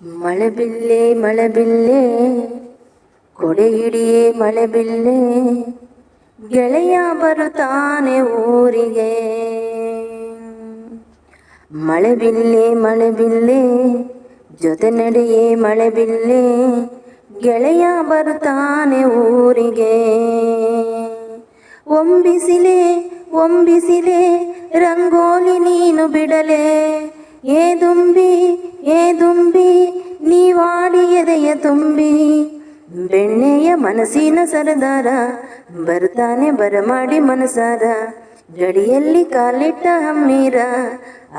ಮಳೆಬಿಲ್ಲೆ ಮಳೆಬಿಲ್ಲೆ ಕೊಡೆ ಹಿಡಿಯೇ ಮಳೆಬಿಲ್ಲೆ ಗೆಳೆಯ ಬರುತ್ತಾನೆ ಊರಿಗೆ. ಮಳೆಬಿಲ್ಲೆ ಮಳೆಬಿಲ್ಲೆ ಜೊತೆ ನಡೆಯೇ ಮಳೆಬಿಲ್ಲೆ ಗೆಳೆಯ ಬರುತ್ತಾನೆ ಊರಿಗೆ. ಒಂಬಿಸಿಲೆ ಒಂಬಿಸಿಲೆ ರಂಗೋಲಿ ನೀನು ಬಿಡಲೆ, ಏ ದುಂಬಿ ಏ ದುಂಬಿ ನೀವಾಡಿ ಎದೆಯ ತುಂಬಿ. ಬೆಣ್ಣೆಯ ಮನಸ್ಸಿನ ಸರದಾರ ಬರ್ತಾನೆ ಬರಮಾಡಿ ಮನಸಾರ, ಗಡಿಯಲ್ಲಿ ಕಾಲಿಟ್ಟ ಹಮ್ಮೀರ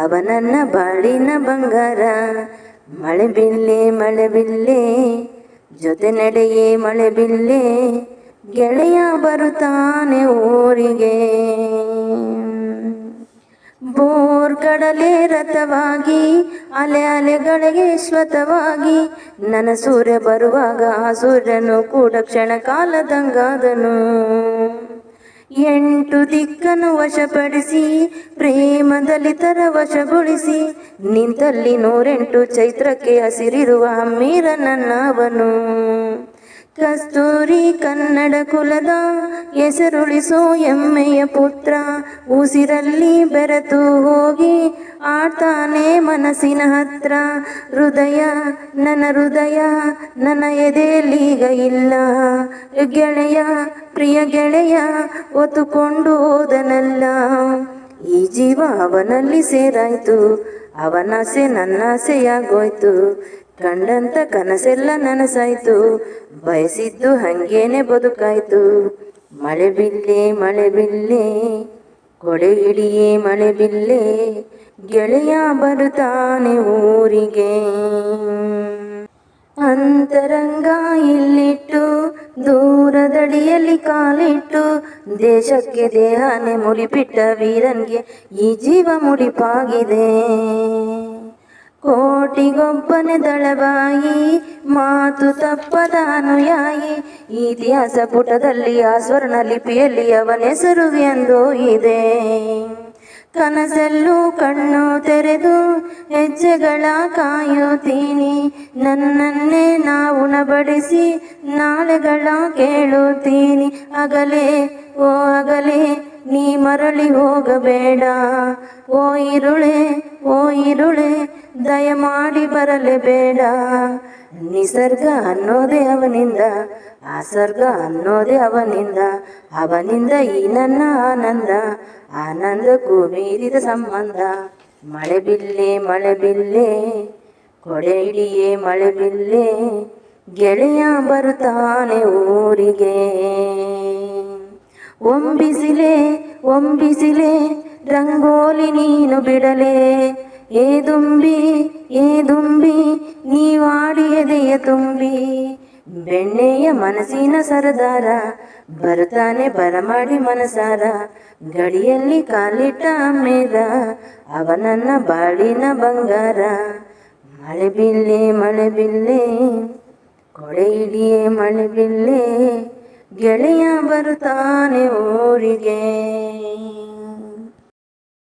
ಅವನನ್ನ ಬಾಳಿನ ಬಂಗಾರ. ಮಳೆಬಿಲ್ಲೆ ಮಳೆಬಿಲ್ಲೆ ಜೊತೆ ನಡೆಯೇ ಮಳೆಬಿಲ್ಲೆ ಗೆಳೆಯ ಬರುತ್ತಾನೆ ಊರಿಗೆ. ಬೋರ್ ಕಡಲೆ ರಥವಾಗಿ ಅಲೆ ಅಲೆಗಳಿಗೆ ಶ್ವತವಾಗಿ, ನನ್ನ ಸೂರ್ಯ ಬರುವಾಗ ಆ ಸೂರ್ಯನು ಕೂಡ ಕ್ಷಣ ಕಾಲದಂಗಾದನು. 8 ದಿಕ್ಕನ್ನು ವಶಪಡಿಸಿ ಪ್ರೇಮದಲ್ಲಿ ತರ ವಶಗೊಳಿಸಿ, ನಿಂತಲ್ಲಿ 108 ಚೈತ್ರಕ್ಕೆ ಹಸಿರಿರುವ ಹಮ್ಮೀರ ನನ್ನವನು. ಕಸ್ತೂರಿ ಕನ್ನಡ ಕುಲದ ಹೆಸರುಳಿಸೋ ಹೆಮ್ಮೆಯ ಪುತ್ರ, ಉಸಿರಲ್ಲಿ ಬೆರೆತು ಹೋಗಿ ಆಡ್ತಾನೆ ಮನಸ್ಸಿನ ಹತ್ರ. ಹೃದಯ ನನ್ನ ಎದೆಯಲ್ಲೀಗ ಇಲ್ಲ, ಗೆಳೆಯ ಪ್ರಿಯ ಗೆಳೆಯ ಹೊತ್ತುಕೊಂಡು ಹೋದನಲ್ಲ. ಈ ಜೀವ ಅವನಲ್ಲಿ ಸೇರಾಯ್ತು, ಅವನಾಸೆ ನನ್ನಾಸೆಯಾಗೋಯ್ತು. ಕಂಡಂತ ಕನಸೆಲ್ಲ ನನಸಾಯ್ತು, ಬಯಸಿದ್ದು ಹಂಗೇನೆ ಬದುಕಾಯ್ತು. ಮಳೆಬಿಲ್ಲೆ ಮಳೆಬಿಲ್ಲೆ ಕೊಡೆ ಹಿಡಿಯೇ ಮಳೆಬಿಲ್ಲೆ ಗೆಳೆಯ ಬರುತ್ತಾನೆ ಊರಿಗೆ. ಅಂತರಂಗ ಇಲ್ಲಿಟ್ಟು ದೂರದಡಿಯಲ್ಲಿ ಕಾಲಿಟ್ಟು, ದೇಶಕ್ಕೆ ದೇಹನೆ ಮುಡಿಪಿಟ್ಟ ವೀರನ್ಗೆ ಈ ಜೀವ ಮುಡಿಪಾಗಿದೆ. ಕೋಟಿಗೊಬ್ಬನೆ ದಳವಾಯಿ ಮಾತು ತಪ್ಪದ ಅನುಯಾಯಿ, ಇತಿಹಾಸ ಪುಟದಲ್ಲಿ ಆ ಸ್ವರ್ಣ ಲಿಪಿಯಲ್ಲಿ ಅವನ ಹೆಸರು ಎಂದೋ ಇದೆ. ಕನಸಲ್ಲೂ ಕಣ್ಣು ತೆರೆದು ಹೆಜ್ಜೆಗಳ ಕಾಯುತ್ತೀನಿ, ನನ್ನನ್ನೇ ನಾವು ಉಣಬಡಿಸಿ ನಾಳೆಗಳ ಕೇಳುತ್ತೀನಿ. ಅಗಲೇ ಓ ಅಗಲೇ ನೀ ಮರಳಿ ಹೋಗಬೇಡ, ಓ ಇರುಳೆ ದಯಮಾಡಿ ಬರಲೇಬೇಡ. ನಿಸರ್ಗ ಅನ್ನೋದೇ ಅವನಿಂದ, ಆ ಸ್ವರ್ಗ ಅನ್ನೋದೇ ಅವನಿಂದ. ಅವನಿಂದ ಈ ನನ್ನ ಆನಂದ, ಆನಂದಕ್ಕೂ ಮೀರಿದ ಸಂಬಂಧ. ಮಳೆಬಿಲ್ಲೆ ಮಳೆಬಿಲ್ಲೆ ಕೊಡೆ ಹಿಡಿಯೇ ಮಳೆಬಿಲ್ಲೆ ಗೆಳೆಯ ಬರುತ್ತಾನೆ ಊರಿಗೆ. ಒಂಬಿಸಿಲೆ ಒಂಬಿಸಿಲೆ ರಂಗೋಲಿ ನೀನು ಬಿಡಲೆ, ಏ ದುಂಬಿ ನೀವಾಡಿ ಎದೆಯ ತುಂಬಿ. ಬೆಣ್ಣೆಯ ಮನಸ್ಸಿನ ಸರದಾರ ಬರ್ತಾನೆ ಬರಮಾಡಿ ಮನಸಾರ, ಗಡಿಯಲ್ಲಿ ಕಾಲಿಟ್ಟ ಮೇಲ ಅವನನ್ನ ಬಾಳಿನ ಬಂಗಾರ. ಮಳೆಬಿಲ್ಲೆ ಮಳೆಬಿಲ್ಲೆ ಕೊಡೆ ಹಿಡಿಯೇ ಮಳೆಬಿಲ್ಲೆ ಗೆಳೆಯ ಬರುತ್ತಾನೆ ಊರಿಗೆ.